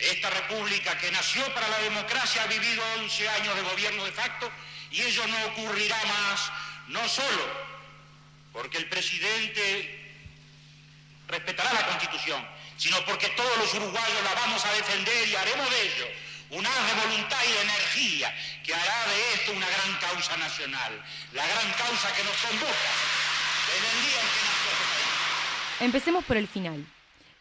Esta república que nació para la democracia ha vivido 11 años de gobierno de facto y ello no ocurrirá más, no solo porque el presidente respetará la Constitución, sino porque todos los uruguayos la vamos a defender y haremos de ello un haz de voluntad y de energía que hará de esto una gran causa nacional, la gran causa que nos convoca desde el día en que nació este país. Empecemos por el final,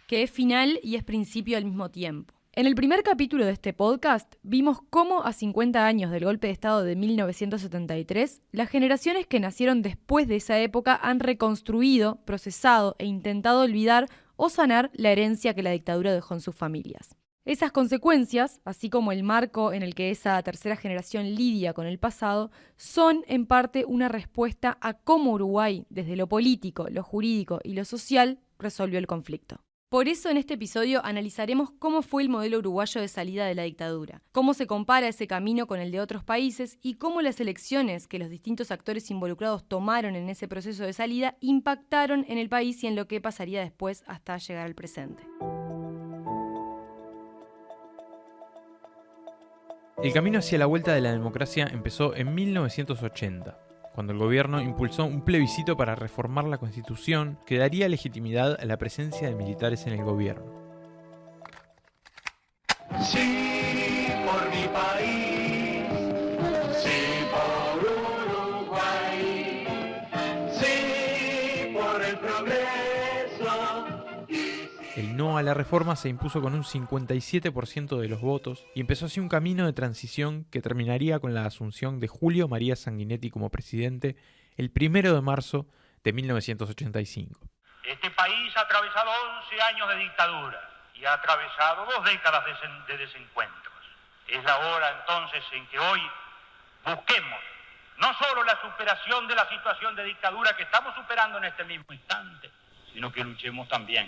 que es final y es principio al mismo tiempo. En el primer capítulo de este podcast vimos cómo a 50 años del golpe de Estado de 1973, las generaciones que nacieron después de esa época han reconstruido, procesado e intentado olvidar o sanar la herencia que la dictadura dejó en sus familias. Esas consecuencias, así como el marco en el que esa tercera generación lidia con el pasado, son en parte una respuesta a cómo Uruguay, desde lo político, lo jurídico y lo social, resolvió el conflicto. Por eso en este episodio analizaremos cómo fue el modelo uruguayo de salida de la dictadura, cómo se compara ese camino con el de otros países y cómo las elecciones que los distintos actores involucrados tomaron en ese proceso de salida impactaron en el país y en lo que pasaría después hasta llegar al presente. El camino hacia la vuelta de la democracia empezó en 1980. Cuando el gobierno impulsó un plebiscito para reformar la Constitución que daría legitimidad a la presencia de militares en el gobierno. Sí, por mi país, sí, por Uruguay, sí, por el progreso. El no a la reforma se impuso con un 57% de los votos y empezó así un camino de transición que terminaría con la asunción de Julio María Sanguinetti como presidente el 1 de marzo de 1985. Este país ha atravesado 11 años de dictadura y ha atravesado 2 décadas de desencuentros. Es la hora entonces en que hoy busquemos no solo la superación de la situación de dictadura que estamos superando en este mismo instante, sino que luchemos también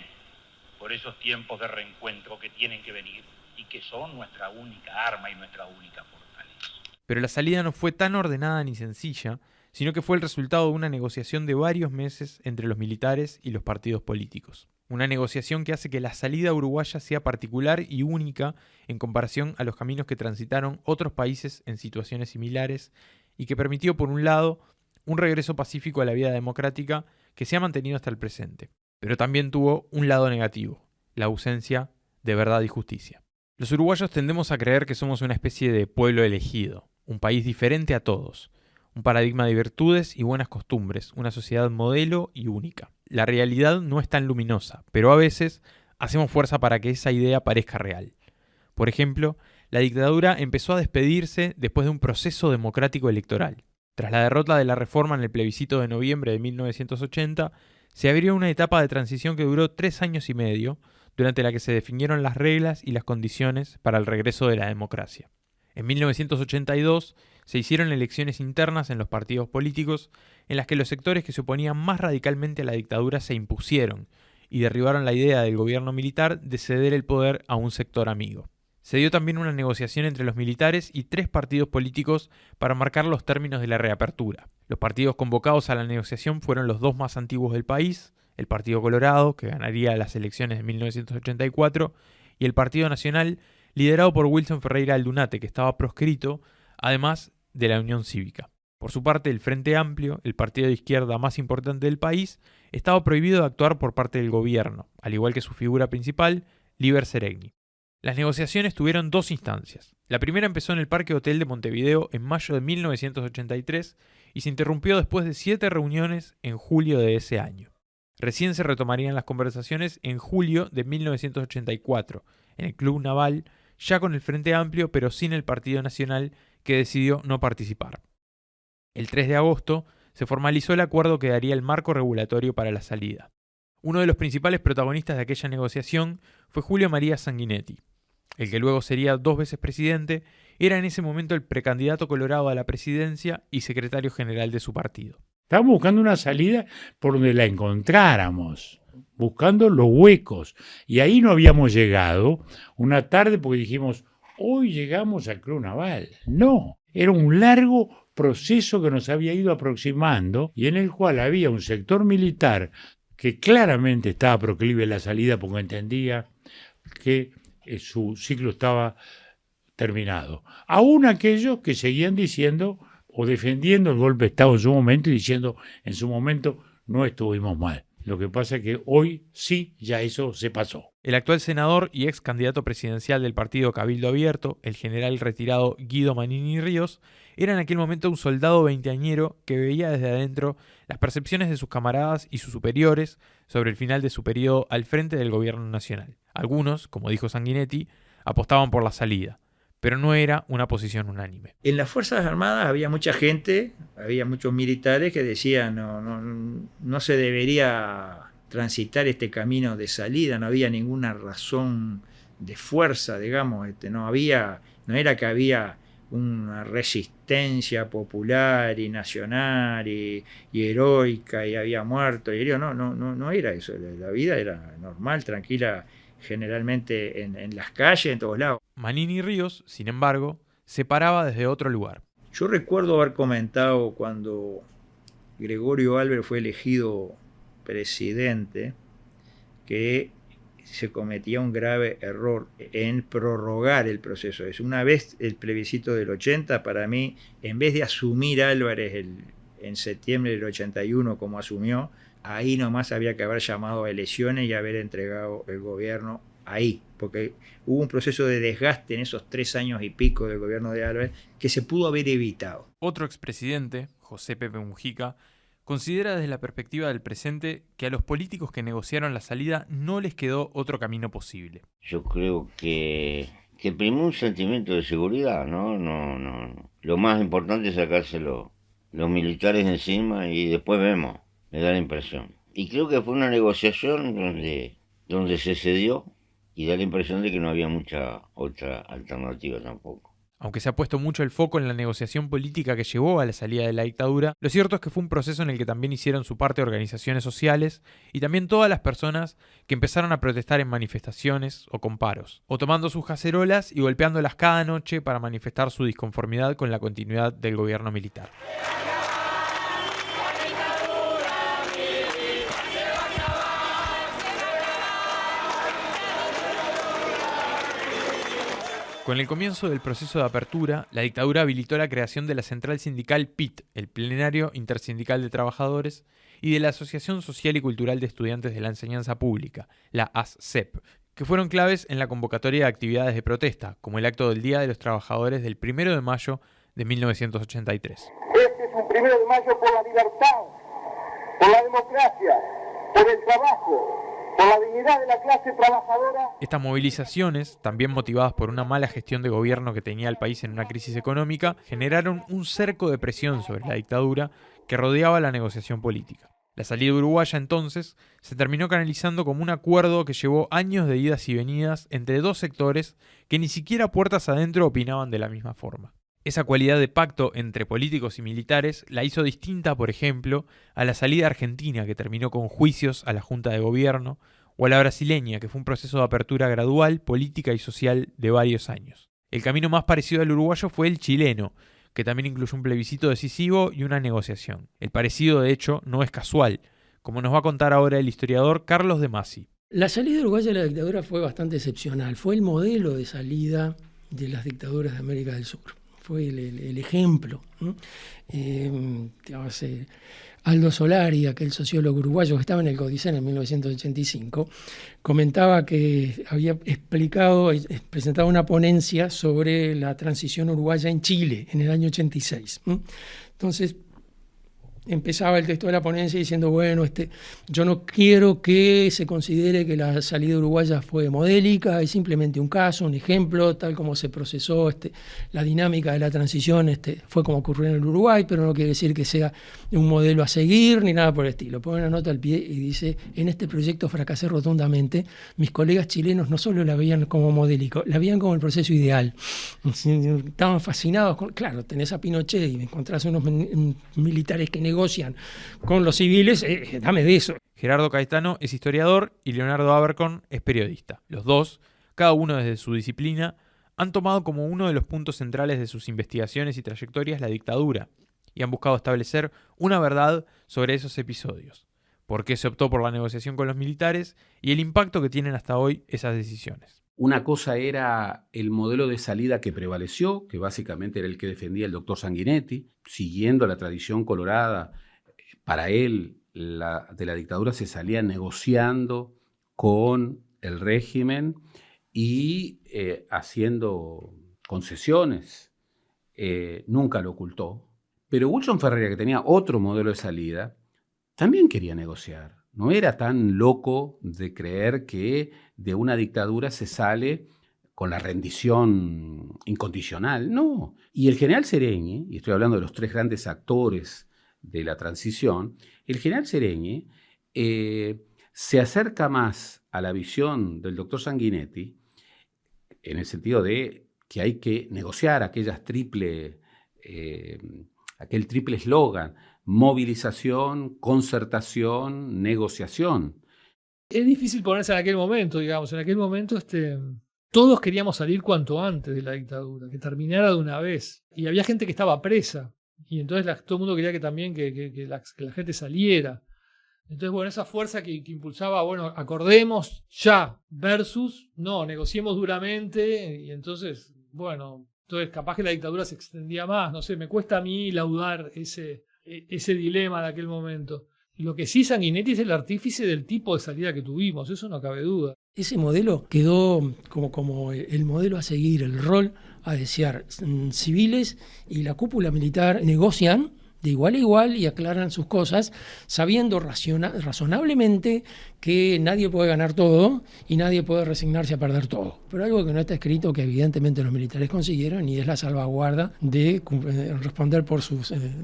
por esos tiempos de reencuentro que tienen que venir y que son nuestra única arma y nuestra única fortaleza. Pero la salida no fue tan ordenada ni sencilla, sino que fue el resultado de una negociación de varios meses entre los militares y los partidos políticos. Una negociación que hace que la salida uruguaya sea particular y única en comparación a los caminos que transitaron otros países en situaciones similares y que permitió, por un lado, un regreso pacífico a la vida democrática que se ha mantenido hasta el presente. Pero también tuvo un lado negativo, la ausencia de verdad y justicia. Los uruguayos tendemos a creer que somos una especie de pueblo elegido, un país diferente a todos, un paradigma de virtudes y buenas costumbres, una sociedad modelo y única. La realidad no es tan luminosa, pero a veces hacemos fuerza para que esa idea parezca real. Por ejemplo, la dictadura empezó a despedirse después de un proceso democrático electoral. Tras la derrota de la reforma en el plebiscito de noviembre de 1980, se abrió una etapa de transición que duró 3 años y medio, durante la que se definieron las reglas y las condiciones para el regreso de la democracia. En 1982 se hicieron elecciones internas en los partidos políticos en las que los sectores que se oponían más radicalmente a la dictadura se impusieron y derribaron la idea del gobierno militar de ceder el poder a un sector amigo. Se dio también una negociación entre los militares y 3 partidos políticos para marcar los términos de la reapertura. Los partidos convocados a la negociación fueron los 2 más antiguos del país, el Partido Colorado, que ganaría las elecciones de 1984, y el Partido Nacional, liderado por Wilson Ferreira Aldunate, que estaba proscrito, además de la Unión Cívica. Por su parte, el Frente Amplio, el partido de izquierda más importante del país, estaba prohibido de actuar por parte del gobierno, al igual que su figura principal, Líber Seregni. Las negociaciones tuvieron 2 instancias. La primera empezó en el Parque Hotel de Montevideo en mayo de 1983 y se interrumpió después de 7 reuniones en julio de ese año. Recién se retomarían las conversaciones en julio de 1984, en el Club Naval, ya con el Frente Amplio pero sin el Partido Nacional, que decidió no participar. El 3 de agosto se formalizó el acuerdo que daría el marco regulatorio para la salida. Uno de los principales protagonistas de aquella negociación fue Julio María Sanguinetti. El que luego sería 2 veces presidente, era en ese momento el precandidato colorado a la presidencia y secretario general de su partido. Estábamos buscando una salida por donde la encontráramos, buscando los huecos. Y ahí no habíamos llegado una tarde porque dijimos, hoy llegamos al Club Naval. No, era un largo proceso que nos había ido aproximando y en el cual había un sector militar que claramente estaba proclive a la salida porque entendía que su ciclo estaba terminado. Aún aquellos que seguían diciendo o defendiendo el golpe de Estado en su momento y diciendo en su momento no estuvimos mal. Lo que pasa es que hoy sí, ya eso se pasó. El actual senador y ex candidato presidencial del partido Cabildo Abierto, el general retirado Guido Manini Ríos, era en aquel momento un soldado veinteañero que veía desde adentro las percepciones de sus camaradas y sus superiores sobre el final de su periodo al frente del gobierno nacional. Algunos, como dijo Sanguinetti, apostaban por la salida, pero no era una posición unánime. En las Fuerzas Armadas había mucha gente, había muchos militares que decían no se debería transitar este camino de salida, no había ninguna razón de fuerza, digamos, no era que había una resistencia popular y nacional y heroica y había muerto y herido, no era eso, la vida era normal, tranquila, generalmente en las calles, en todos lados. Manini Ríos, sin embargo, se paraba desde otro lugar. Yo recuerdo haber comentado cuando Gregorio Alber fue elegido presidente que se cometía un grave error en prorrogar el proceso. Una vez el plebiscito del 80, para mí, en vez de asumir Álvarez en septiembre del 81 como asumió, ahí nomás había que haber llamado a elecciones y haber entregado el gobierno ahí, porque hubo un proceso de desgaste en esos 3 años y pico del gobierno de Álvarez que se pudo haber evitado. Otro expresidente, José Pepe Mujica, considera desde la perspectiva del presente que a los políticos que negociaron la salida no les quedó otro camino posible. Yo creo que primó un sentimiento de seguridad, ¿no? Lo más importante es sacárselo los militares encima y después vemos, me da la impresión. Y creo que fue una negociación donde se cedió y da la impresión de que no había mucha otra alternativa tampoco. Aunque se ha puesto mucho el foco en la negociación política que llevó a la salida de la dictadura, lo cierto es que fue un proceso en el que también hicieron su parte organizaciones sociales y también todas las personas que empezaron a protestar en manifestaciones o con paros, o tomando sus cacerolas y golpeándolas cada noche para manifestar su disconformidad con la continuidad del gobierno militar. Con el comienzo del proceso de apertura, la dictadura habilitó la creación de la central sindical PIT, el Plenario Intersindical de Trabajadores, y de la Asociación Social y Cultural de Estudiantes de la Enseñanza Pública, la ASCEP, que fueron claves en la convocatoria de actividades de protesta, como el acto del Día de los Trabajadores del 1 de mayo de 1983. Este es un 1 de mayo por la libertad, por la democracia, por el trabajo, por la dignidad de la clase trabajadora. Estas movilizaciones, también motivadas por una mala gestión de gobierno que tenía el país en una crisis económica, generaron un cerco de presión sobre la dictadura que rodeaba la negociación política. La salida uruguaya, entonces, se terminó canalizando como un acuerdo que llevó años de idas y venidas entre dos sectores que ni siquiera puertas adentro opinaban de la misma forma. Esa cualidad de pacto entre políticos y militares la hizo distinta, por ejemplo, a la salida argentina, que terminó con juicios a la Junta de Gobierno, o a la brasileña, que fue un proceso de apertura gradual, política y social de varios años. El camino más parecido al uruguayo fue el chileno, que también incluyó un plebiscito decisivo y una negociación. El parecido, de hecho, no es casual, como nos va a contar ahora el historiador Carlos de Masi. La salida uruguaya de la dictadura fue bastante excepcional. Fue el modelo de salida de las dictaduras de América del Sur. Fue el ejemplo. Aldo Solari, aquel sociólogo uruguayo que estaba en el Codicen en 1985, comentaba que había presentado una ponencia sobre la transición uruguaya en Chile en el año 86. Entonces, empezaba el texto de la ponencia diciendo, bueno, yo no quiero que se considere que la salida uruguaya fue modélica, es simplemente un caso, un ejemplo, tal como se procesó la dinámica de la transición, fue como ocurrió en el Uruguay, pero no quiere decir que sea un modelo a seguir ni nada por el estilo. Pone una nota al pie y dice, en este proyecto fracasé rotundamente, mis colegas chilenos no solo la veían como modélico, la veían como el proceso ideal. Estaban fascinados claro, tenés a Pinochet y encontrás unos militares que negocian con los civiles, dame de eso. Gerardo Caetano es historiador y Leonardo Abercorn es periodista. Los dos, cada uno desde su disciplina, han tomado como uno de los puntos centrales de sus investigaciones y trayectorias la dictadura y han buscado establecer una verdad sobre esos episodios, por qué se optó por la negociación con los militares y el impacto que tienen hasta hoy esas decisiones. Una cosa era el modelo de salida que prevaleció, que básicamente era el que defendía el doctor Sanguinetti, siguiendo la tradición colorada. Para él, de la dictadura se salía negociando con el régimen y haciendo concesiones. Nunca lo ocultó. Pero Wilson Ferreira, que tenía otro modelo de salida, también quería negociar. No era tan loco de creer que de una dictadura se sale con la rendición incondicional. No. Y el general Seregni, y estoy hablando de los tres grandes actores de la transición, el general Seregni se acerca más a la visión del doctor Sanguinetti en el sentido de que hay que negociar aquel triple eslogan: movilización, concertación, negociación. Es difícil ponerse en aquel momento, digamos. En aquel momento todos queríamos salir cuanto antes de la dictadura, que terminara de una vez. Y había gente que estaba presa. Y entonces todo el mundo quería que también que la gente saliera. Entonces, bueno, esa fuerza que impulsaba, bueno, acordemos ya, versus, no, negociemos duramente. Y entonces, bueno, entonces capaz que la dictadura se extendía más. No sé, me cuesta a mí laudar ese dilema de aquel momento. Lo que sí, Sanguinetti es el artífice del tipo de salida que tuvimos, eso no cabe duda. Ese modelo quedó como el modelo a seguir, el rol a desear. Civiles y la cúpula militar negocian de igual a igual y aclaran sus cosas, sabiendo razonablemente que nadie puede ganar todo y nadie puede resignarse a perder todo. Pero algo que no está escrito, que evidentemente los militares consiguieron, y es la salvaguarda de responder por su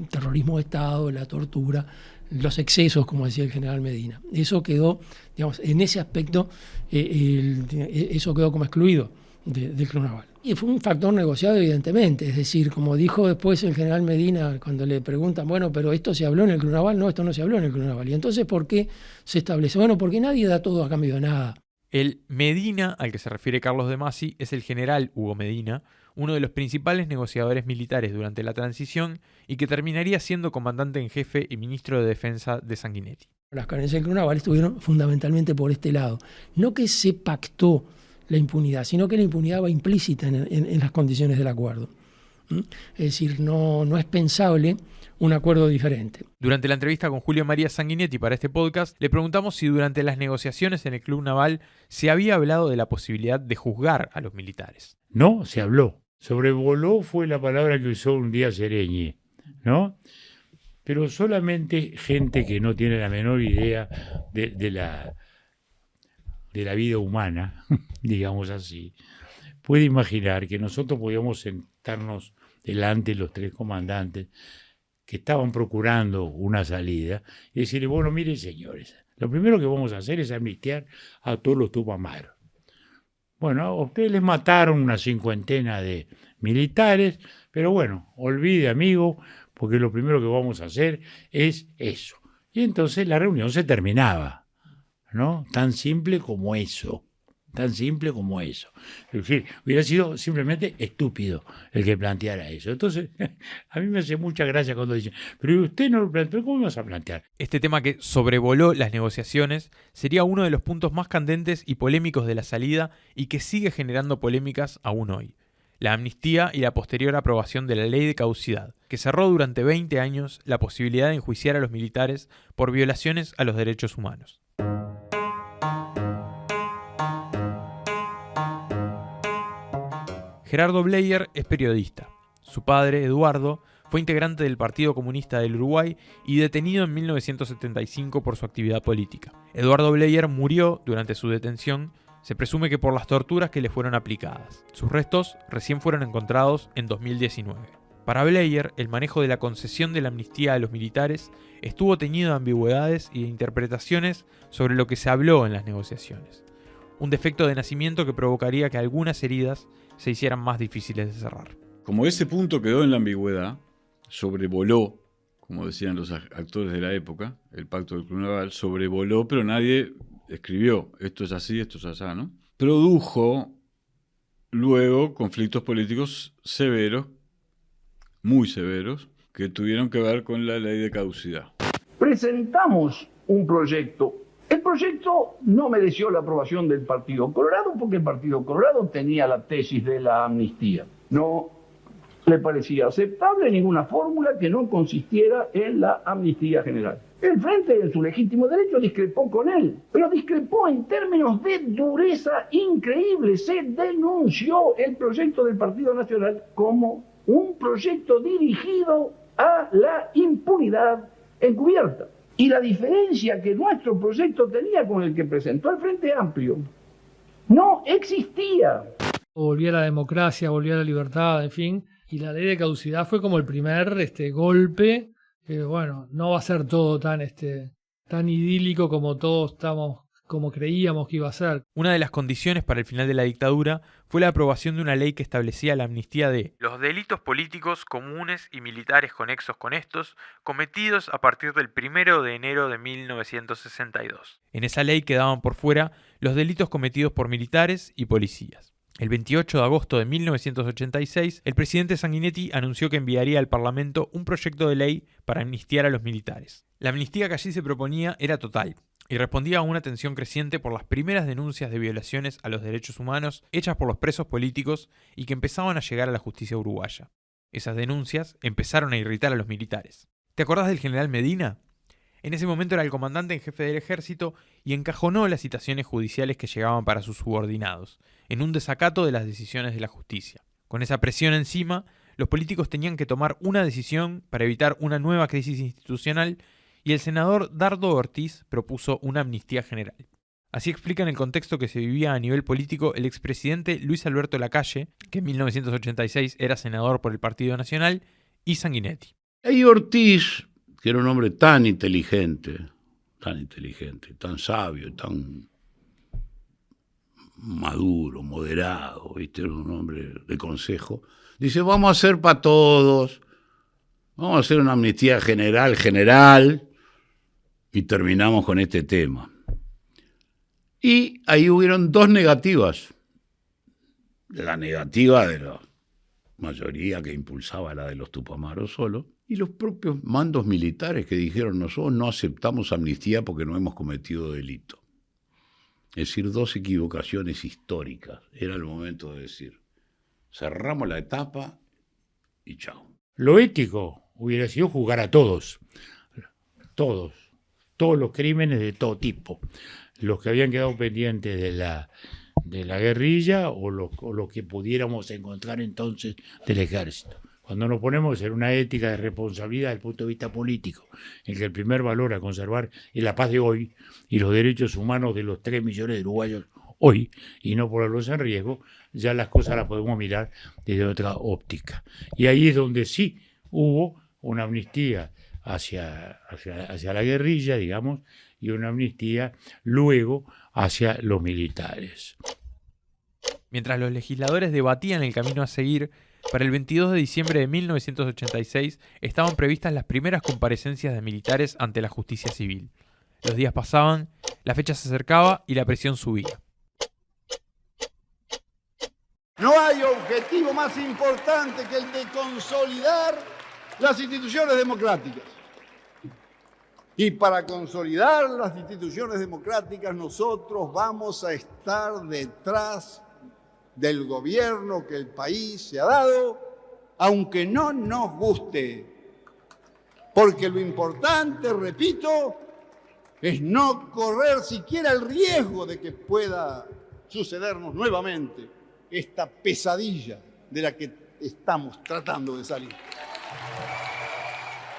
terrorismo de Estado, la tortura, los excesos, como decía el general Medina. Eso quedó, digamos, en ese aspecto, eso quedó como excluido del Club Naval. Y fue un factor negociado, evidentemente. Es decir, como dijo después el general Medina, cuando le preguntan, bueno, pero esto se habló en el Club Naval. No, esto no se habló en el Club Naval. Y entonces, ¿por qué se establece? Bueno, porque nadie da todo a cambio de nada. El Medina al que se refiere Carlos de Masi es el general Hugo Medina, uno de los principales negociadores militares durante la transición y que terminaría siendo comandante en jefe y ministro de Defensa de Sanguinetti. Las carencias del Club Naval estuvieron fundamentalmente por este lado. No que se pactó la impunidad, sino que la impunidad va implícita en las condiciones del acuerdo. Es decir, no es pensable un acuerdo diferente. Durante la entrevista con Julio María Sanguinetti para este podcast, le preguntamos si durante las negociaciones en el Club Naval se había hablado de la posibilidad de juzgar a los militares. No, se habló. Sobrevoló fue la palabra que usó un día Seregni, ¿no? Pero solamente gente que no tiene la menor idea de la vida humana, digamos así, puede imaginar que nosotros podíamos sentarnos delante de los tres comandantes que estaban procurando una salida y decirle, bueno, miren señores, lo primero que vamos a hacer es amnistiar a todos los tupamaros. Bueno, a ustedes les mataron una 50 de militares, pero bueno, olvide, amigo, porque lo primero que vamos a hacer es eso. Y entonces la reunión se terminaba, ¿no? Tan simple como eso. Tan simple como eso. Es decir, hubiera sido simplemente estúpido el que planteara eso. Entonces, a mí me hace mucha gracia cuando dicen, pero usted no lo planteó, ¿cómo vas a plantear? Este tema que sobrevoló las negociaciones sería uno de los puntos más candentes y polémicos de la salida y que sigue generando polémicas aún hoy. La amnistía y la posterior aprobación de la ley de caducidad, que cerró durante 20 años la posibilidad de enjuiciar a los militares por violaciones a los derechos humanos. Gerardo Bleier es periodista. Su padre, Eduardo, fue integrante del Partido Comunista del Uruguay y detenido en 1975 por su actividad política. Eduardo Bleier murió durante su detención, se presume que por las torturas que le fueron aplicadas. Sus restos recién fueron encontrados en 2019. Para Bleier, el manejo de la concesión de la amnistía a los militares estuvo teñido de ambigüedades y de interpretaciones sobre lo que se habló en las negociaciones. Un defecto de nacimiento que provocaría que algunas heridas se hicieran más difíciles de cerrar. Como ese punto quedó en la ambigüedad, sobrevoló, como decían los actores de la época, el pacto del Club Naval, sobrevoló, pero nadie escribió, esto es así, esto es así, ¿no? Produjo luego conflictos políticos severos, muy severos, que tuvieron que ver con la ley de caducidad. Presentamos un proyecto El proyecto no mereció la aprobación del Partido Colorado porque el Partido Colorado tenía la tesis de la amnistía. No le parecía aceptable ninguna fórmula que no consistiera en la amnistía general. El Frente, en su legítimo derecho, discrepó con él, pero discrepó en términos de dureza increíble. Se denunció el proyecto del Partido Nacional como un proyecto dirigido a la impunidad encubierta. Y la diferencia que nuestro proyecto tenía con el que presentó el Frente Amplio no existía. Volvía la democracia, volvía la libertad, en fin. Y la ley de caducidad fue como el primer golpe. Que bueno, no va a ser todo tan idílico como creíamos que iba a ser. Una de las condiciones para el final de la dictadura fue la aprobación de una ley que establecía la amnistía de los delitos políticos comunes y militares conexos con estos, cometidos a partir del 1 de enero de 1962. En esa ley quedaban por fuera los delitos cometidos por militares y policías. El 28 de agosto de 1986, el presidente Sanguinetti anunció que enviaría al Parlamento un proyecto de ley para amnistiar a los militares. La amnistía que allí se proponía era total y respondía a una tensión creciente por las primeras denuncias de violaciones a los derechos humanos hechas por los presos políticos y que empezaban a llegar a la justicia uruguaya. Esas denuncias empezaron a irritar a los militares. ¿Te acordás del general Medina? En ese momento era el comandante en jefe del ejército y encajonó las citaciones judiciales que llegaban para sus subordinados, en un desacato de las decisiones de la justicia. Con esa presión encima, los políticos tenían que tomar una decisión para evitar una nueva crisis institucional y el senador Dardo Ortiz propuso una amnistía general. Así explica en el contexto que se vivía a nivel político el expresidente Luis Alberto Lacalle, que en 1986 era senador por el Partido Nacional, y Sanguinetti. Y Ortiz, que era un hombre tan inteligente, tan sabio, tan maduro, moderado, ¿viste? Era un hombre de consejo. Dice, vamos a hacer para todos, vamos a hacer una amnistía general, y terminamos con este tema. Y ahí hubieron dos negativas. La negativa de la mayoría que impulsaba la de los Tupamaros solo, y los propios mandos militares que dijeron, nosotros no aceptamos amnistía porque no hemos cometido delito. Es decir, dos equivocaciones históricas. Era el momento de decir, cerramos la etapa y chao. Lo ético hubiera sido juzgar a todos los crímenes de todo tipo, los que habían quedado pendientes de la guerrilla o lo que pudiéramos encontrar entonces del ejército. Cuando nos ponemos en una ética de responsabilidad desde el punto de vista político, en que el primer valor a conservar es la paz de hoy y los derechos humanos de los 3 millones de uruguayos hoy, y no ponerlos en riesgo, ya las cosas las podemos mirar desde otra óptica. Y ahí es donde sí hubo una amnistía hacia la guerrilla, digamos, y una amnistía luego hacia los militares. Mientras los legisladores debatían el camino a seguir, para el 22 de diciembre de 1986 estaban previstas las primeras comparecencias de militares ante la justicia civil. Los días pasaban, la fecha se acercaba y la presión subía. No hay objetivo más importante que el de consolidar las instituciones democráticas. Y para consolidar las instituciones democráticas nosotros vamos a estar detrás del gobierno que el país se ha dado, aunque no nos guste. Porque lo importante, repito, es no correr siquiera el riesgo de que pueda sucedernos nuevamente esta pesadilla de la que estamos tratando de salir.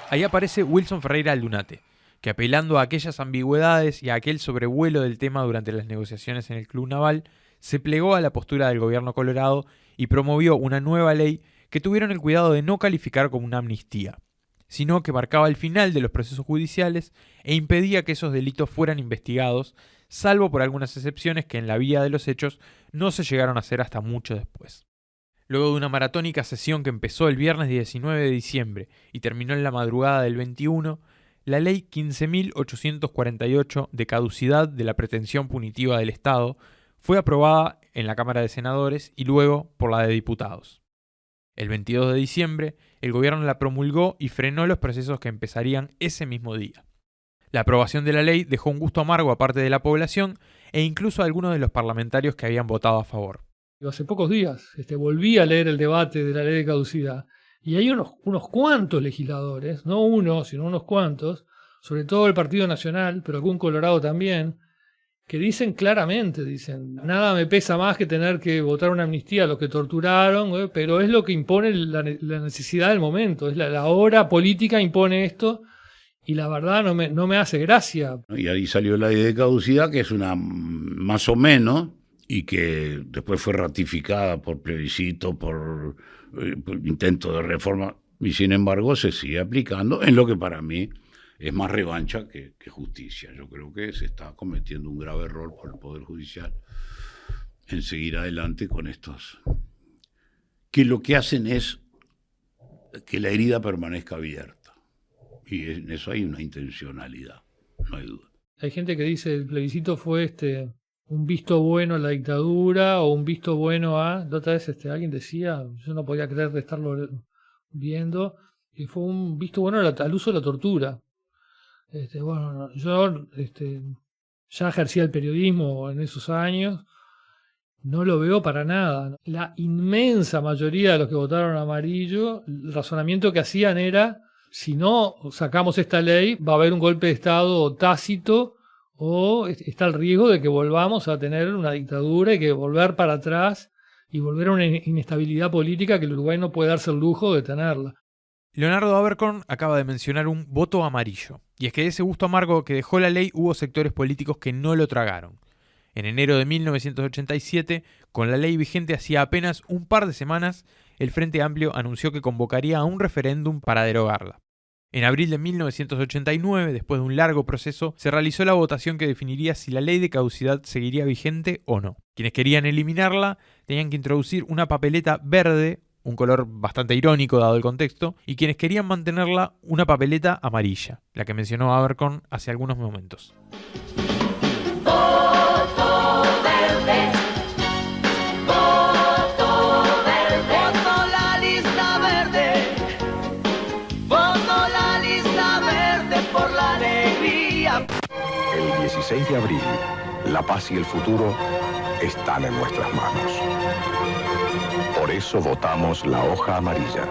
Ahí aparece Wilson Ferreira Aldunate, que apelando a aquellas ambigüedades y a aquel sobrevuelo del tema durante las negociaciones en el Club Naval, se plegó a la postura del gobierno colorado y promovió una nueva ley que tuvieron el cuidado de no calificar como una amnistía, sino que marcaba el final de los procesos judiciales e impedía que esos delitos fueran investigados, salvo por algunas excepciones que en la vía de los hechos no se llegaron a hacer hasta mucho después. Luego de una maratónica sesión que empezó el viernes 19 de diciembre y terminó en la madrugada del 21, la ley 15.848 de caducidad de la pretensión punitiva del Estado fue aprobada en la Cámara de Senadores y luego por la de Diputados. El 22 de diciembre, el gobierno la promulgó y frenó los procesos que empezarían ese mismo día. La aprobación de la ley dejó un gusto amargo a parte de la población e incluso a algunos de los parlamentarios que habían votado a favor. Hace pocos días volví a leer el debate de la ley de caducidad y hay unos cuantos legisladores, no uno, sino unos cuantos, sobre todo el Partido Nacional, pero algún colorado también, que dicen claramente, nada me pesa más que tener que votar una amnistía a los que torturaron, pero es lo que impone la necesidad del momento, es la hora política impone esto. Y la verdad no me hace gracia. Y ahí salió la ley de caducidad, que es una más o menos, y que después fue ratificada por plebiscito, por intento de reforma, y sin embargo se sigue aplicando en lo que para mí es más revancha que justicia. Yo creo que se está cometiendo un grave error por el Poder Judicial en seguir adelante con estos, que lo que hacen es que la herida permanezca abierta. Y en eso hay una intencionalidad, no hay duda. Hay gente que dice el plebiscito fue un visto bueno a la dictadura o un visto bueno a... La otra vez alguien decía, yo no podía creer de estarlo viendo, que fue un visto bueno al uso de la tortura. Bueno, yo ya ejercía el periodismo en esos años, no lo veo para nada. La inmensa mayoría de los que votaron amarillo, el razonamiento que hacían era... Si no sacamos esta ley, va a haber un golpe de Estado tácito o está el riesgo de que volvamos a tener una dictadura y que volver para atrás y volver a una inestabilidad política que el Uruguay no puede darse el lujo de tenerla. Leonardo Abercorn acaba de mencionar un voto amarillo, y es que de ese gusto amargo que dejó la ley hubo sectores políticos que no lo tragaron. En enero de 1987, con la ley vigente hacía apenas un par de semanas, el Frente Amplio anunció que convocaría a un referéndum para derogarla. En abril de 1989, después de un largo proceso, se realizó la votación que definiría si la ley de caducidad seguiría vigente o no. Quienes querían eliminarla tenían que introducir una papeleta verde, un color bastante irónico dado el contexto, y quienes querían mantenerla una papeleta amarilla, la que mencionó Abercorn hace algunos momentos. El 16 de abril, la paz y el futuro están en nuestras manos. Por eso votamos la hoja amarilla.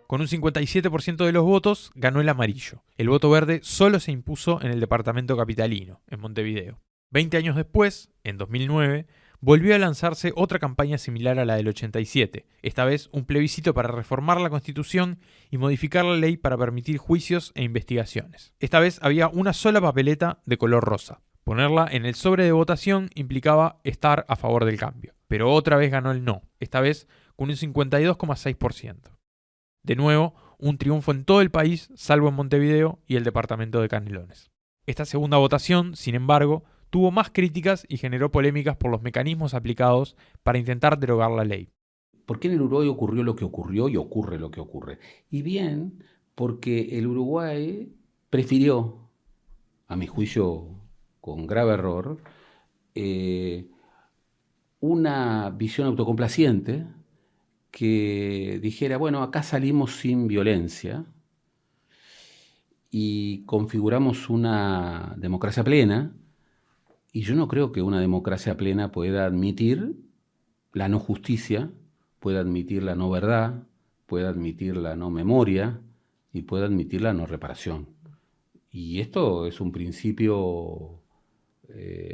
Con un 57% de los votos, ganó el amarillo. El voto verde solo se impuso en el departamento capitalino, en Montevideo. 20 años después, en 2009, volvió a lanzarse otra campaña similar a la del 87, esta vez un plebiscito para reformar la Constitución y modificar la ley para permitir juicios e investigaciones. Esta vez había una sola papeleta de color rosa. Ponerla en el sobre de votación implicaba estar a favor del cambio. Pero otra vez ganó el no, esta vez con un 52,6%. De nuevo, un triunfo en todo el país, salvo en Montevideo y el departamento de Canelones. Esta segunda votación, sin embargo, tuvo más críticas y generó polémicas por los mecanismos aplicados para intentar derogar la ley. ¿Por qué en el Uruguay ocurrió lo que ocurrió y ocurre lo que ocurre? Y bien, porque el Uruguay prefirió, a mi juicio con grave error, una visión autocomplaciente que dijera, bueno, acá salimos sin violencia y configuramos una democracia plena. Y yo no creo que una democracia plena pueda admitir la no justicia, pueda admitir la no verdad, pueda admitir la no memoria y pueda admitir la no reparación. Y esto es un principio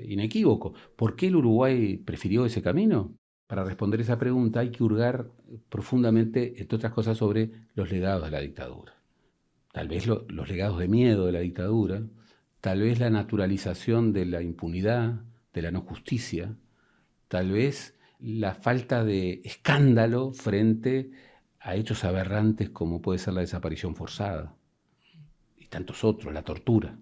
inequívoco. ¿Por qué el Uruguay prefirió ese camino? Para responder esa pregunta hay que hurgar profundamente, entre otras cosas, sobre los legados de la dictadura. Tal vez los legados de miedo de la dictadura, tal vez la naturalización de la impunidad, de la no justicia, tal vez la falta de escándalo frente a hechos aberrantes como puede ser la desaparición forzada y tantos otros, la tortura.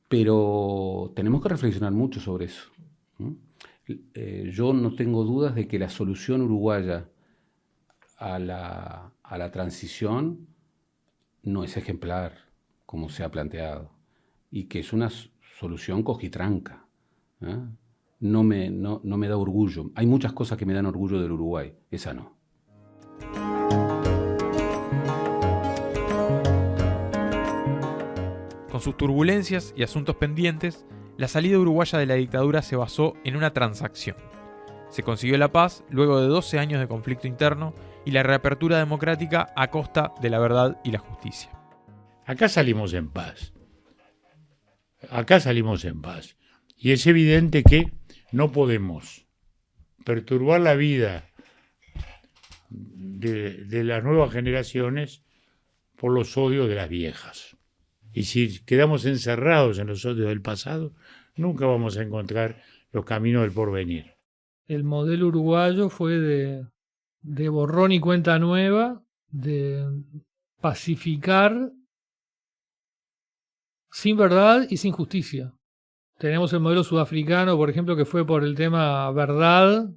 Pero tenemos que reflexionar mucho sobre eso. Yo no tengo dudas de que la solución uruguaya a la transición no es ejemplar, como se ha planteado, y que es una solución cojitranca. No me da orgullo. Hay muchas cosas que me dan orgullo del Uruguay, esa no. Con sus turbulencias y asuntos pendientes, la salida uruguaya de la dictadura se basó en una transacción. Se consiguió la paz luego de 12 años de conflicto interno y la reapertura democrática a costa de la verdad y la justicia. Acá salimos en paz. Acá salimos en paz. Y es evidente que no podemos perturbar la vida de las nuevas generaciones por los odios de las viejas. Y si quedamos encerrados en los odios del pasado, nunca vamos a encontrar los caminos del porvenir. El modelo uruguayo fue de borrón y cuenta nueva, de pacificar sin verdad y sin justicia. Tenemos el modelo sudafricano, por ejemplo, que fue por el tema verdad,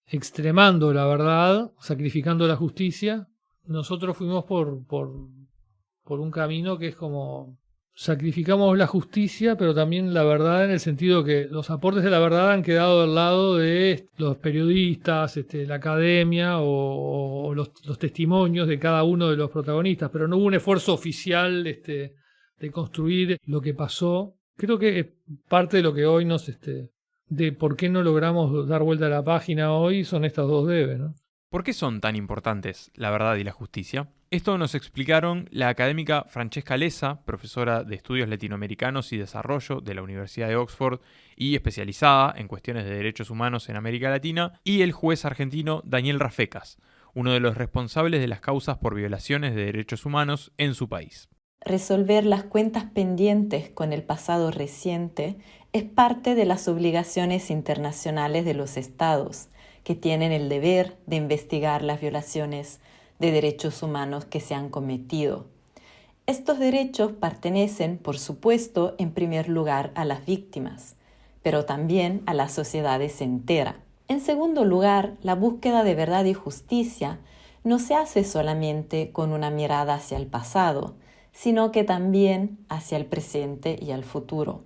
extremando la verdad, sacrificando la justicia. Nosotros fuimos por un camino que es como sacrificamos la justicia, pero también la verdad, en el sentido que los aportes de la verdad han quedado del lado de los periodistas, la academia o los testimonios de cada uno de los protagonistas, pero no hubo un esfuerzo oficial de construir lo que pasó. Creo que parte de lo que hoy de por qué no logramos dar vuelta a la página hoy son estas dos debes, ¿no? ¿Por qué son tan importantes la verdad y la justicia? Esto nos explicaron la académica Francesca Lessa, profesora de Estudios Latinoamericanos y Desarrollo de la Universidad de Oxford y especializada en cuestiones de derechos humanos en América Latina, y el juez argentino Daniel Rafecas, uno de los responsables de las causas por violaciones de derechos humanos en su país. Resolver las cuentas pendientes con el pasado reciente es parte de las obligaciones internacionales de los estados, que tienen el deber de investigar las violaciones de derechos humanos que se han cometido. Estos derechos pertenecen, por supuesto, en primer lugar a las víctimas, pero también a las sociedades enteras. En segundo lugar, la búsqueda de verdad y justicia no se hace solamente con una mirada hacia el pasado, sino que también hacia el presente y al futuro.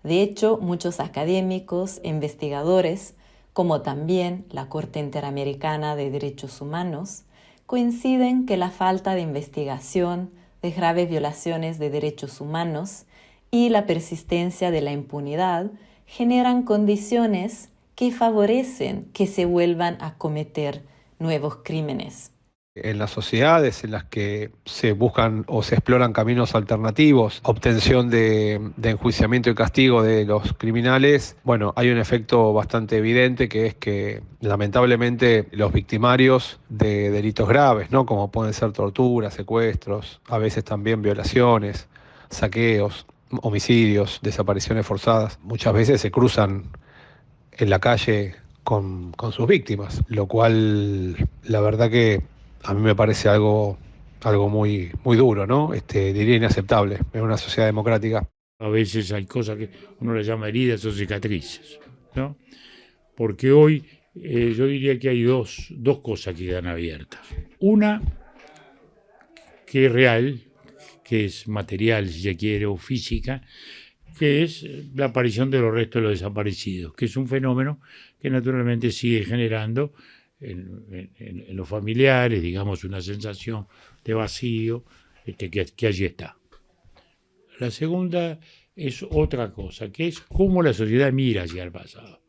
De hecho, muchos académicos e investigadores, como también la Corte Interamericana de Derechos Humanos, coinciden que la falta de investigación de graves violaciones de derechos humanos y la persistencia de la impunidad generan condiciones que favorecen que se vuelvan a cometer nuevos crímenes. En las sociedades en las que se buscan o se exploran caminos alternativos, obtención de enjuiciamiento y castigo de los criminales, bueno, hay un efecto bastante evidente, que es que lamentablemente los victimarios de delitos graves, ¿no?, como pueden ser torturas, secuestros, a veces también violaciones, saqueos, homicidios, desapariciones forzadas, muchas veces se cruzan en la calle con sus víctimas, lo cual la verdad que a mí me parece algo muy, muy duro, ¿no? Diría inaceptable en una sociedad democrática. A veces hay cosas que uno le llama heridas o cicatrices, ¿no? Porque hoy yo diría que hay dos cosas que quedan abiertas. Una, que es real, que es material, si se quiere, o física, que es la aparición de los restos de los desaparecidos, que es un fenómeno que naturalmente sigue generando en los familiares, digamos, una sensación de vacío, que allí está. La segunda es otra cosa, que es cómo la sociedad mira hacia el pasado,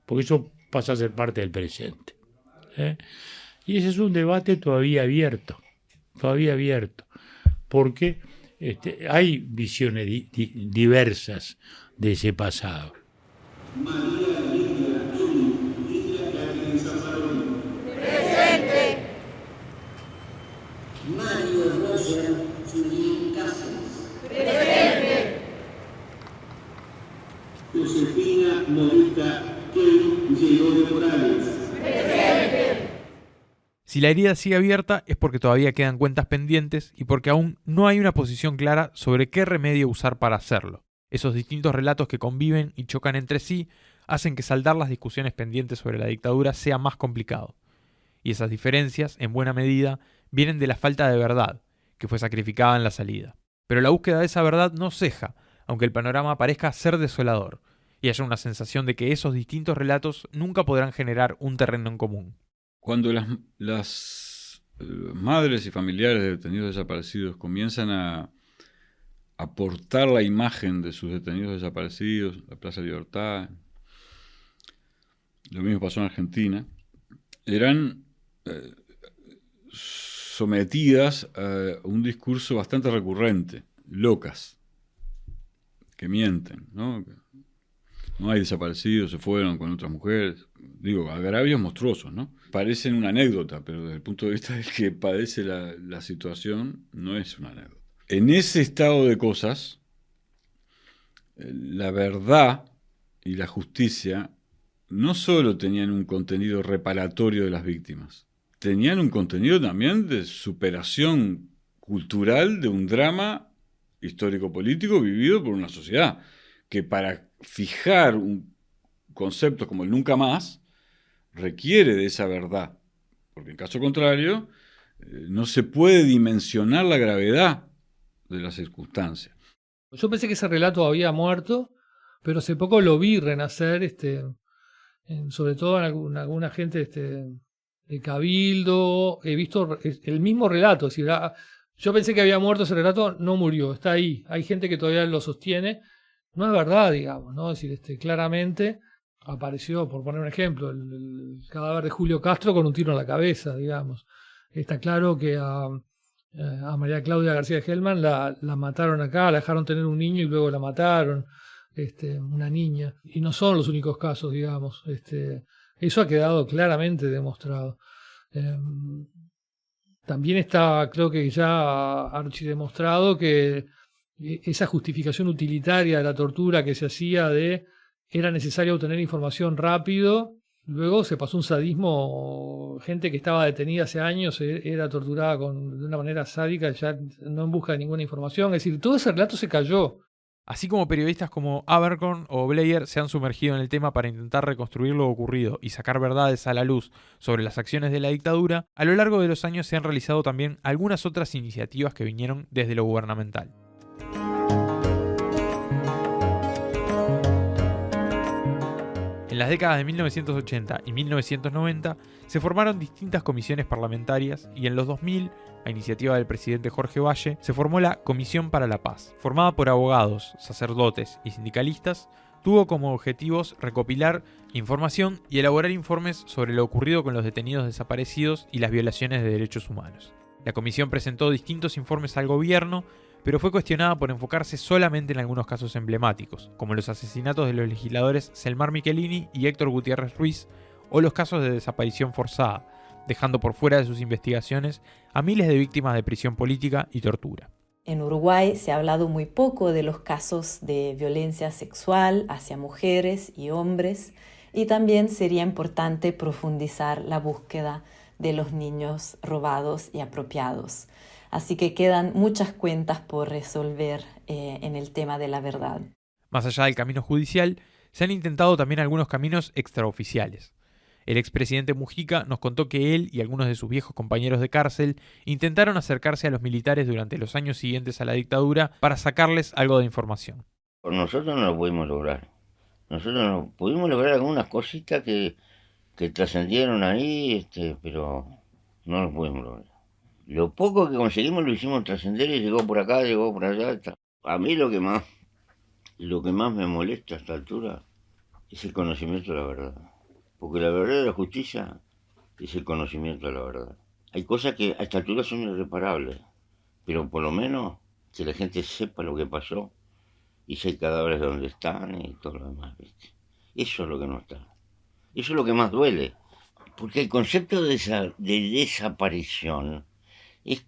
porque eso pasa a ser parte del presente, ¿eh? Y ese es un debate todavía abierto, porque hay visiones diversas de ese pasado. Presente. Mario Roger Julián Cáceres. Presente. Josefina Mónica Key Llegó de Morales. Presente. Si la herida sigue abierta es porque todavía quedan cuentas pendientes y porque aún no hay una posición clara sobre qué remedio usar para hacerlo. Esos distintos relatos que conviven y chocan entre sí hacen que saldar las discusiones pendientes sobre la dictadura sea más complicado. Y esas diferencias, en buena medida, vienen de la falta de verdad, que fue sacrificada en la salida. Pero la búsqueda de esa verdad no ceja, aunque el panorama parezca ser desolador, y haya una sensación de que esos distintos relatos nunca podrán generar un terreno en común. Cuando las madres y familiares de detenidos desaparecidos comienzan a aportar la imagen de sus detenidos desaparecidos, la Plaza Libertad, lo mismo pasó en Argentina, eran sometidas a un discurso bastante recurrente, locas, que mienten, ¿no? No hay desaparecidos, se fueron con otras mujeres. Digo, agravios monstruosos, ¿no? Parecen una anécdota, pero desde el punto de vista del que padece la situación, no es una anécdota. En ese estado de cosas, la verdad y la justicia no solo tenían un contenido reparatorio de las víctimas, tenían un contenido también de superación cultural de un drama histórico-político vivido por una sociedad que para fijar un concepto como el nunca más requiere de esa verdad, porque en caso contrario no se puede dimensionar la gravedad de las circunstancias. Yo pensé que ese relato había muerto, pero hace poco lo vi renacer, sobre todo en alguna gente de Cabildo. He visto el mismo relato. Es decir, yo pensé que había muerto ese relato, no murió, está ahí. Hay gente que todavía lo sostiene. No es verdad, digamos, ¿no? Es decir, claramente apareció, por poner un ejemplo, el cadáver de Julio Castro con un tiro en la cabeza, digamos. Está claro que a María Claudia García de Hellman la mataron acá, la dejaron tener un niño y luego la mataron, una niña. Y no son los únicos casos, digamos. Eso ha quedado claramente demostrado. También está, creo que ya archidemostrado que esa justificación utilitaria de la tortura que se hacía era necesario obtener información rápido. Luego se pasó un sadismo, gente que estaba detenida hace años era torturada de una manera sádica, ya no en busca de ninguna información. Es decir, todo ese relato se cayó. Así como periodistas como Abercorn o Bleyer se han sumergido en el tema para intentar reconstruir lo ocurrido y sacar verdades a la luz sobre las acciones de la dictadura, a lo largo de los años se han realizado también algunas otras iniciativas que vinieron desde lo gubernamental. En las décadas de 1980 y 1990 se formaron distintas comisiones parlamentarias y en los 2000, a iniciativa del presidente Jorge Valle, se formó la Comisión para la Paz. Formada por abogados, sacerdotes y sindicalistas, tuvo como objetivos recopilar información y elaborar informes sobre lo ocurrido con los detenidos desaparecidos y las violaciones de derechos humanos. La comisión presentó distintos informes al gobierno, pero fue cuestionada por enfocarse solamente en algunos casos emblemáticos, como los asesinatos de los legisladores Selmar Michelini y Héctor Gutiérrez Ruiz, o los casos de desaparición forzada, dejando por fuera de sus investigaciones a miles de víctimas de prisión política y tortura. En Uruguay se ha hablado muy poco de los casos de violencia sexual hacia mujeres y hombres, y también sería importante profundizar la búsqueda de los niños robados y apropiados. Así que quedan muchas cuentas por resolver en el tema de la verdad. Más allá del camino judicial, se han intentado también algunos caminos extraoficiales. El expresidente Mujica nos contó que él y algunos de sus viejos compañeros de cárcel intentaron acercarse a los militares durante los años siguientes a la dictadura para sacarles algo de información. Por nosotros no lo pudimos lograr. Nosotros no pudimos lograr algunas cositas que trascendieron ahí, pero no lo pudimos lograr. Lo poco que conseguimos lo hicimos trascender y llegó por acá, llegó por allá. A mí lo que más me molesta a esta altura es el conocimiento de la verdad. Porque la verdad de la justicia es el conocimiento de la verdad. Hay cosas que a esta altura son irreparables, pero por lo menos que la gente sepa lo que pasó y si hay cadáveres donde están y todo lo demás, ¿viste? Eso es lo que no está. Eso es lo que más duele. Porque el concepto de desaparición es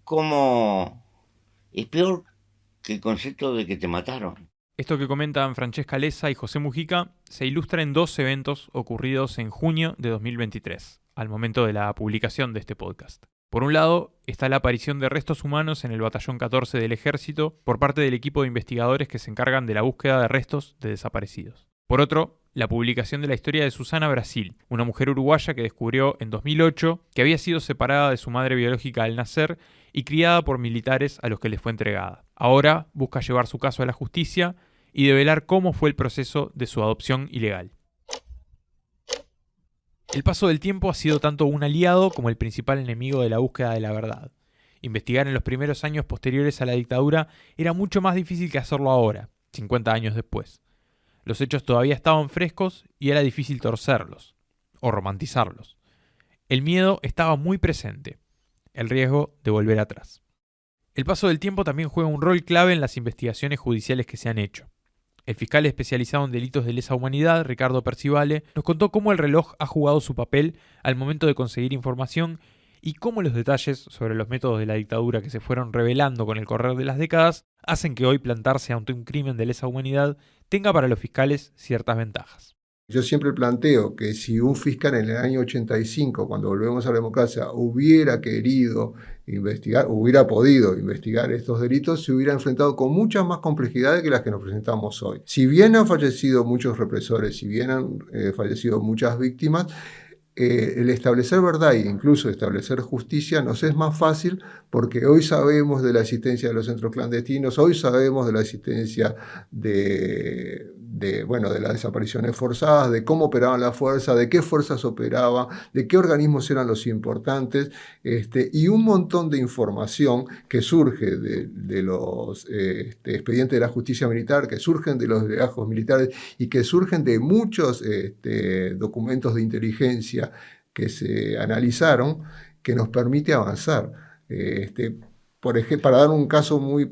peor que el concepto de que te mataron. Esto que comentan Francesca Lessa y José Mujica se ilustra en dos eventos ocurridos en junio de 2023, al momento de la publicación de este podcast. Por un lado, está la aparición de restos humanos en el Batallón 14 del Ejército por parte del equipo de investigadores que se encargan de la búsqueda de restos de desaparecidos. Por otro, la publicación de la historia de Susana Brasil, una mujer uruguaya que descubrió en 2008 que había sido separada de su madre biológica al nacer y criada por militares a los que les fue entregada. Ahora busca llevar su caso a la justicia y develar cómo fue el proceso de su adopción ilegal. El paso del tiempo ha sido tanto un aliado como el principal enemigo de la búsqueda de la verdad. Investigar en los primeros años posteriores a la dictadura era mucho más difícil que hacerlo ahora, 50 años después. Los hechos todavía estaban frescos y era difícil torcerlos, o romantizarlos. El miedo estaba muy presente, el riesgo de volver atrás. El paso del tiempo también juega un rol clave en las investigaciones judiciales que se han hecho. El fiscal especializado en delitos de lesa humanidad, Ricardo Percivale, nos contó cómo el reloj ha jugado su papel al momento de conseguir información y cómo los detalles sobre los métodos de la dictadura que se fueron revelando con el correr de las décadas hacen que hoy plantarse ante un crimen de lesa humanidad tenga para los fiscales ciertas ventajas. Yo siempre planteo que si un fiscal en el año 85, cuando volvemos a la democracia, hubiera querido investigar, hubiera podido investigar estos delitos, se hubiera enfrentado con muchas más complejidades que las que nos presentamos hoy. Si bien han fallecido muchos represores, si bien han fallecido muchas víctimas, el establecer verdad e incluso establecer justicia nos es más fácil porque hoy sabemos de la existencia de los centros clandestinos, hoy sabemos de la existencia de las desapariciones forzadas, de cómo operaban las fuerzas, de qué fuerzas operaban, de qué organismos eran los importantes, y un montón de información que surge de los expedientes de la justicia militar, que surgen de los legajos militares y que surgen de muchos documentos de inteligencia que se analizaron, que nos permite avanzar. Por ejemplo, para dar un caso muy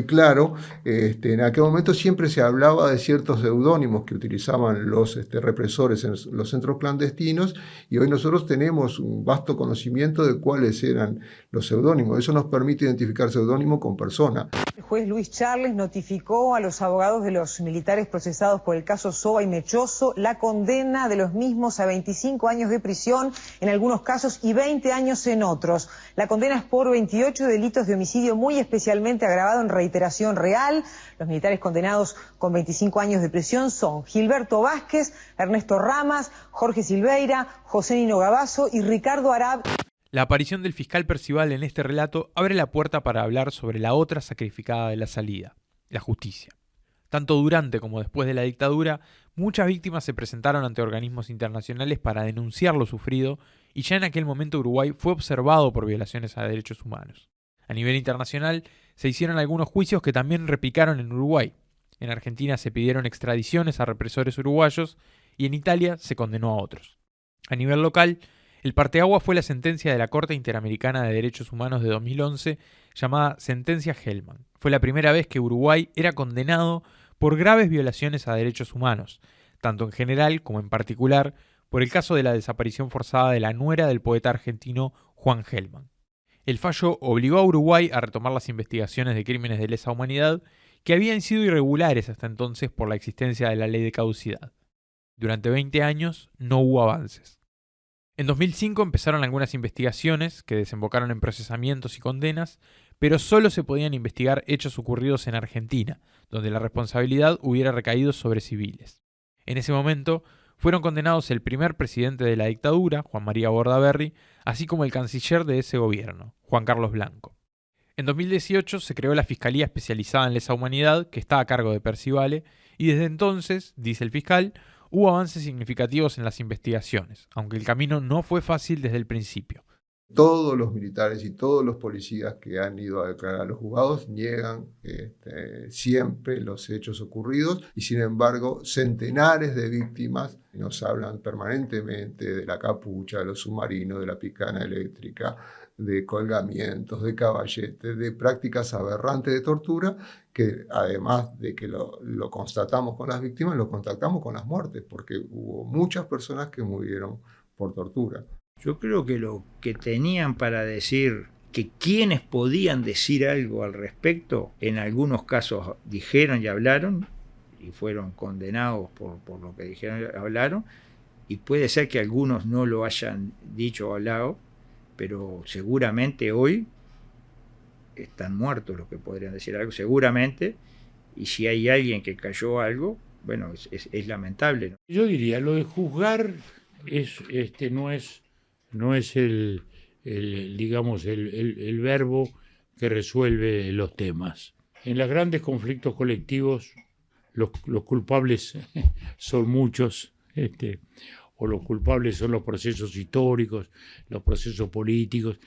claro, en aquel momento siempre se hablaba de ciertos seudónimos que utilizaban los represores en los centros clandestinos y hoy nosotros tenemos un vasto conocimiento de cuáles eran los seudónimos. Eso nos permite identificar seudónimo con persona. El juez Luis Charles notificó a los abogados de los militares procesados por el caso Soba y Mechoso la condena de los mismos a 25 años de prisión en algunos casos y 20 años en otros. La condena es por 28 delitos de homicidio muy especialmente agravado en reiteración real. Los militares condenados con 25 años de prisión son Gilberto Vázquez, Ernesto Ramas, Jorge Silveira, José Nino Gabazo y Ricardo Arab. La aparición del fiscal Percivale en este relato abre la puerta para hablar sobre la otra sacrificada de la salida, la justicia. Tanto durante como después de la dictadura, muchas víctimas se presentaron ante organismos internacionales para denunciar lo sufrido y ya en aquel momento Uruguay fue observado por violaciones a derechos humanos. A nivel internacional se hicieron algunos juicios que también replicaron en Uruguay. En Argentina se pidieron extradiciones a represores uruguayos y en Italia se condenó a otros. A nivel local, el parteaguas fue la sentencia de la Corte Interamericana de Derechos Humanos de 2011 llamada Sentencia Hellman. Fue la primera vez que Uruguay era condenado por graves violaciones a derechos humanos, tanto en general como en particular por el caso de la desaparición forzada de la nuera del poeta argentino Juan Hellman. El fallo obligó a Uruguay a retomar las investigaciones de crímenes de lesa humanidad que habían sido irregulares hasta entonces por la existencia de la ley de caducidad. Durante 20 años no hubo avances. En 2005 empezaron algunas investigaciones que desembocaron en procesamientos y condenas, pero solo se podían investigar hechos ocurridos en Argentina, donde la responsabilidad hubiera recaído sobre civiles. En ese momento fueron condenados el primer presidente de la dictadura, Juan María Bordaberry, así como el canciller de ese gobierno, Juan Carlos Blanco. En 2018 se creó la Fiscalía Especializada en Lesa Humanidad, que está a cargo de Percivale, y desde entonces, dice el fiscal, hubo avances significativos en las investigaciones, aunque el camino no fue fácil desde el principio. Todos los militares y todos los policías que han ido a declarar a los juzgados niegan siempre los hechos ocurridos y sin embargo centenares de víctimas nos hablan permanentemente de la capucha, de los submarinos, de la picana eléctrica, de colgamientos, de caballetes, de prácticas aberrantes de tortura que además de que lo constatamos con las víctimas, lo constatamos con las muertes porque hubo muchas personas que murieron por tortura. Yo creo que lo que tenían para decir, que quienes podían decir algo al respecto, en algunos casos dijeron y hablaron, y fueron condenados por lo que dijeron y hablaron, y puede ser que algunos no lo hayan dicho o hablado, pero seguramente hoy están muertos los que podrían decir algo, seguramente, y si hay alguien que cayó algo, bueno, es lamentable, ¿no? Yo diría, lo de juzgar no es el verbo que resuelve los temas. En los grandes conflictos colectivos los culpables son muchos, o los culpables son los procesos históricos, los procesos políticos.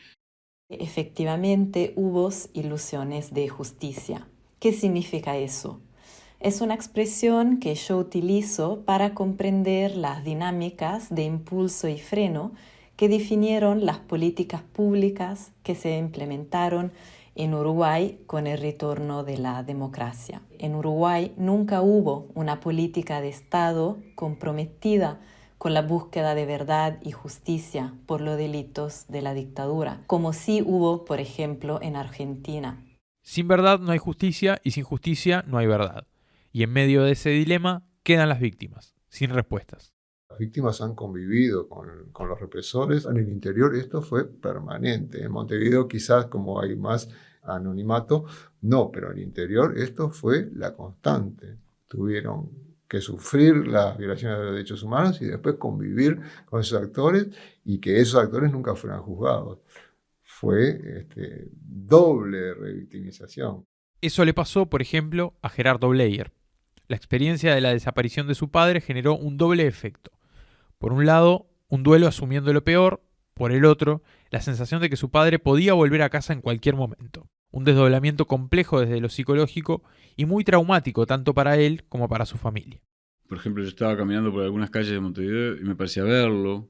Efectivamente, hubo ilusiones de justicia. ¿Qué significa eso? Es una expresión que yo utilizo para comprender las dinámicas de impulso y freno que definieron las políticas públicas que se implementaron en Uruguay con el retorno de la democracia. En Uruguay nunca hubo una política de Estado comprometida con la búsqueda de verdad y justicia por los delitos de la dictadura, como sí hubo, por ejemplo, en Argentina. Sin verdad no hay justicia y sin justicia no hay verdad. Y en medio de ese dilema quedan las víctimas, sin respuestas. Las víctimas han convivido con los represores. En el interior esto fue permanente. En Montevideo quizás como hay más anonimato, no, pero en el interior esto fue la constante. Tuvieron que sufrir las violaciones de los derechos humanos y después convivir con esos actores y que esos actores nunca fueran juzgados. Fue doble revictimización. Eso le pasó, por ejemplo, a Gerardo Bleier. La experiencia de la desaparición de su padre generó un doble efecto. Por un lado, un duelo asumiendo lo peor. Por el otro, la sensación de que su padre podía volver a casa en cualquier momento. Un desdoblamiento complejo desde lo psicológico y muy traumático tanto para él como para su familia. Por ejemplo, yo estaba caminando por algunas calles de Montevideo y me parecía verlo.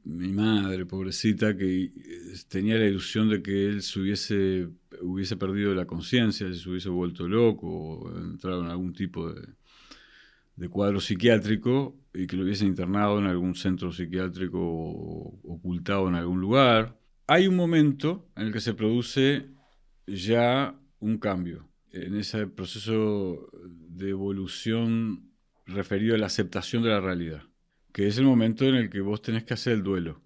Mi madre, pobrecita, que tenía la ilusión de que él hubiese perdido la conciencia, se hubiese vuelto loco o entrado en algún tipo de cuadro psiquiátrico y que lo hubiesen internado en algún centro psiquiátrico o ocultado en algún lugar. Hay un momento en el que se produce ya un cambio en ese proceso de evolución referido a la aceptación de la realidad, que es el momento en el que vos tenés que hacer el duelo,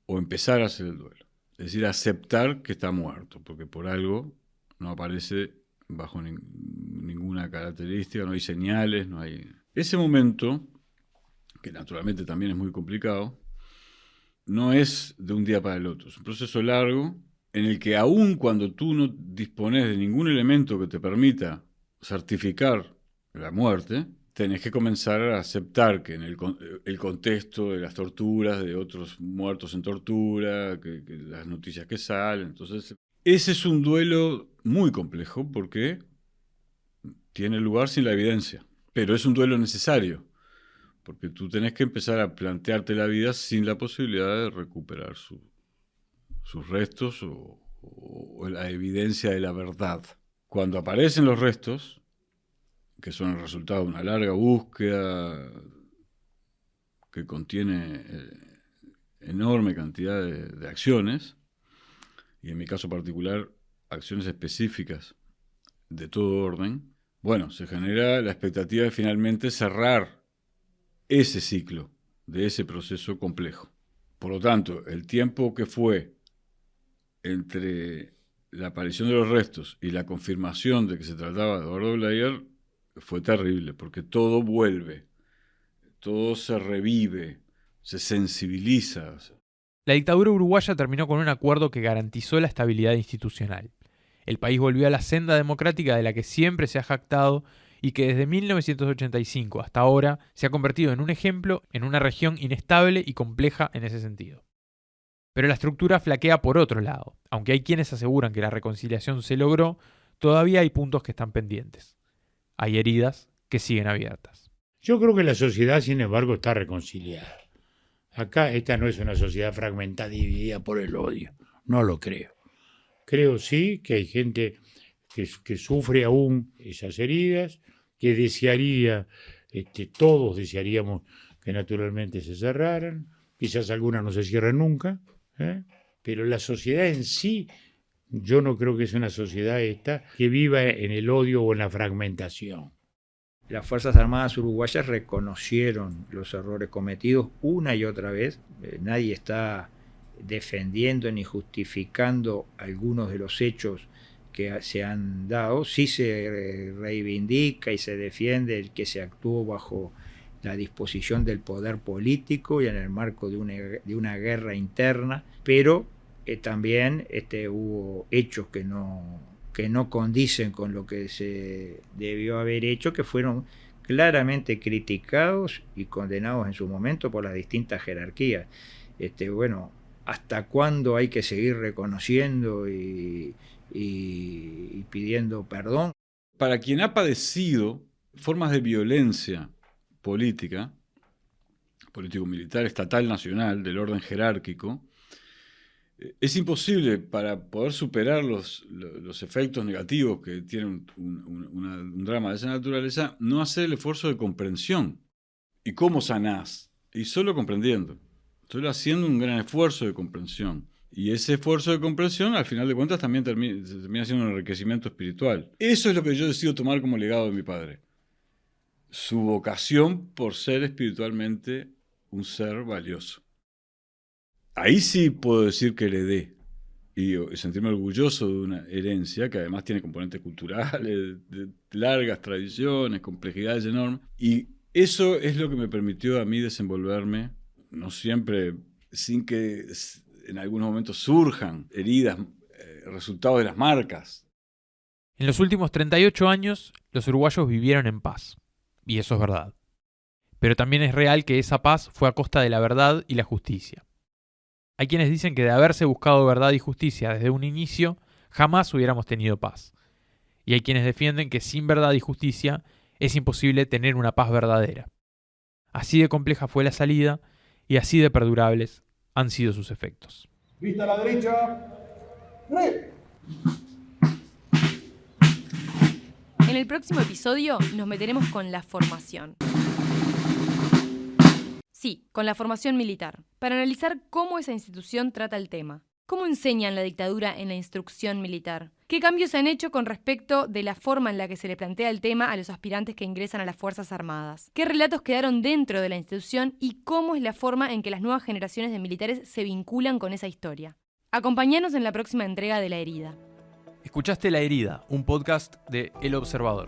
o empezar a hacer el duelo. Es decir, aceptar que está muerto, porque por algo no aparece bajo ninguna característica, no hay señales, no hay... Ese momento, que naturalmente también es muy complicado, no es de un día para el otro, es un proceso largo en el que aun cuando tú no dispones de ningún elemento que te permita certificar la muerte, tenés que comenzar a aceptar que en el contexto de las torturas, de otros muertos en tortura, que las noticias que salen. Entonces, ese es un duelo muy complejo porque tiene lugar sin la evidencia. Pero es un duelo necesario, porque tú tenés que empezar a plantearte la vida sin la posibilidad de recuperar sus restos o la evidencia de la verdad. Cuando aparecen los restos, que son el resultado de una larga búsqueda que contiene enorme cantidad de acciones, y en mi caso particular, acciones específicas de todo orden, bueno, se genera la expectativa de finalmente cerrar ese ciclo de ese proceso complejo. Por lo tanto, el tiempo que fue entre la aparición de los restos y la confirmación de que se trataba de Eduardo Bleier fue terrible, porque todo vuelve, todo se revive, se sensibiliza. La dictadura uruguaya terminó con un acuerdo que garantizó la estabilidad institucional. El país volvió a la senda democrática de la que siempre se ha jactado y que desde 1985 hasta ahora se ha convertido en un ejemplo en una región inestable y compleja en ese sentido. Pero la estructura flaquea por otro lado. Aunque hay quienes aseguran que la reconciliación se logró, todavía hay puntos que están pendientes. Hay heridas que siguen abiertas. Yo creo que la sociedad, sin embargo, está reconciliada. Acá esta no es una sociedad fragmentada y dividida por el odio. No lo creo. Creo sí que hay gente que sufre aún esas heridas, que desearía, todos desearíamos que naturalmente se cerraran. Quizás algunas no se cierren nunca, pero la sociedad en sí, yo no creo que es una sociedad esta que viva en el odio o en la fragmentación. Las Fuerzas Armadas uruguayas reconocieron los errores cometidos una y otra vez. Nadie está defendiendo ni justificando algunos de los hechos que se han dado. Sí se reivindica y se defiende el que se actuó bajo la disposición del poder político y en el marco de una guerra interna, pero también hubo hechos que no condicen con lo que se debió haber hecho, que fueron claramente criticados y condenados en su momento por las distintas jerarquías. Bueno, ¿hasta cuándo hay que seguir reconociendo y pidiendo perdón? Para quien ha padecido formas de violencia política, político-militar, estatal, nacional, del orden jerárquico, es imposible, para poder superar los efectos negativos que tiene un drama de esa naturaleza, no hacer el esfuerzo de comprensión. ¿Y cómo sanás? Y solo comprendiendo, solo haciendo un gran esfuerzo de comprensión. Y ese esfuerzo de comprensión, al final de cuentas, también termina siendo un enriquecimiento espiritual. Eso es lo que yo decido tomar como legado de mi padre. Su vocación por ser espiritualmente un ser valioso. Ahí sí puedo decir que heredé y sentirme orgulloso de una herencia que además tiene componentes culturales, de largas tradiciones, complejidades enormes. Y eso es lo que me permitió a mí desenvolverme, no siempre sin que en algunos momentos surjan heridas, resultado de las marcas. En los últimos 38 años, los uruguayos vivieron en paz. Y eso es verdad. Pero también es real que esa paz fue a costa de la verdad y la justicia. Hay quienes dicen que de haberse buscado verdad y justicia desde un inicio, jamás hubiéramos tenido paz. Y hay quienes defienden que sin verdad y justicia es imposible tener una paz verdadera. Así de compleja fue la salida y así de perdurables han sido sus efectos. Vista a la derecha. ¡Re! En el próximo episodio nos meteremos con la formación. Sí, con la formación militar, para analizar cómo esa institución trata el tema. ¿Cómo enseñan la dictadura en la instrucción militar? ¿Qué cambios se han hecho con respecto de la forma en la que se le plantea el tema a los aspirantes que ingresan a las Fuerzas Armadas? ¿Qué relatos quedaron dentro de la institución y cómo es la forma en que las nuevas generaciones de militares se vinculan con esa historia? Acompáñanos en la próxima entrega de La Herida. Escuchaste La Herida, un podcast de El Observador.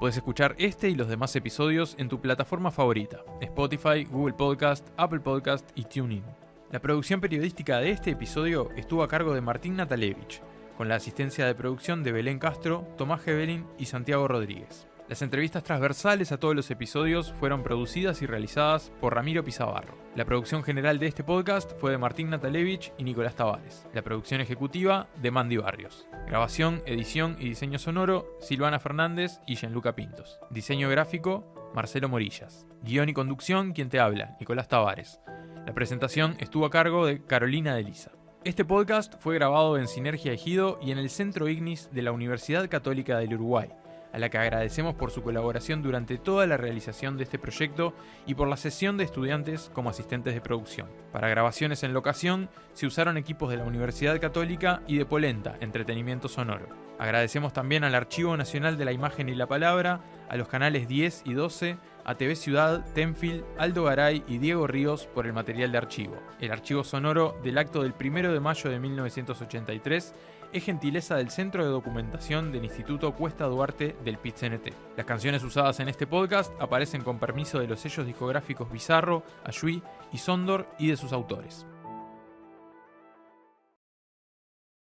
Puedes escuchar este y los demás episodios en tu plataforma favorita: Spotify, Google Podcast, Apple Podcast y TuneIn. La producción periodística de este episodio estuvo a cargo de Martín Natalevich, con la asistencia de producción de Belén Castro, Tomás Gebelin y Santiago Rodríguez. Las entrevistas transversales a todos los episodios fueron producidas y realizadas por Ramiro Pizabarro. La producción general de este podcast fue de Martín Natalevich y Nicolás Tavares. La producción ejecutiva de Mandy Barrios. Grabación, edición y diseño sonoro, Silvana Fernández y Gianluca Pintos. Diseño gráfico, Marcelo Morillas. Guión y conducción, quien te habla, Nicolás Tavares. La presentación estuvo a cargo de Carolina de Lisa. Este podcast fue grabado en Sinergia Ejido y en el Centro Ignis de la Universidad Católica del Uruguay, a la que agradecemos por su colaboración durante toda la realización de este proyecto y por la sesión de estudiantes como asistentes de producción. Para grabaciones en locación se usaron equipos de la Universidad Católica y de Polenta, Entretenimiento Sonoro. Agradecemos también al Archivo Nacional de la Imagen y la Palabra, a los canales 10 y 12, a TV Ciudad, Tenfield, Aldo Garay y Diego Ríos por el material de archivo. El archivo sonoro del acto del 1 de mayo de 1983 es gentileza del Centro de Documentación del Instituto Cuesta Duarte del PIT-CNT. Las canciones usadas en este podcast aparecen con permiso de los sellos discográficos Bizarro, Ayuí y Sondor y de sus autores.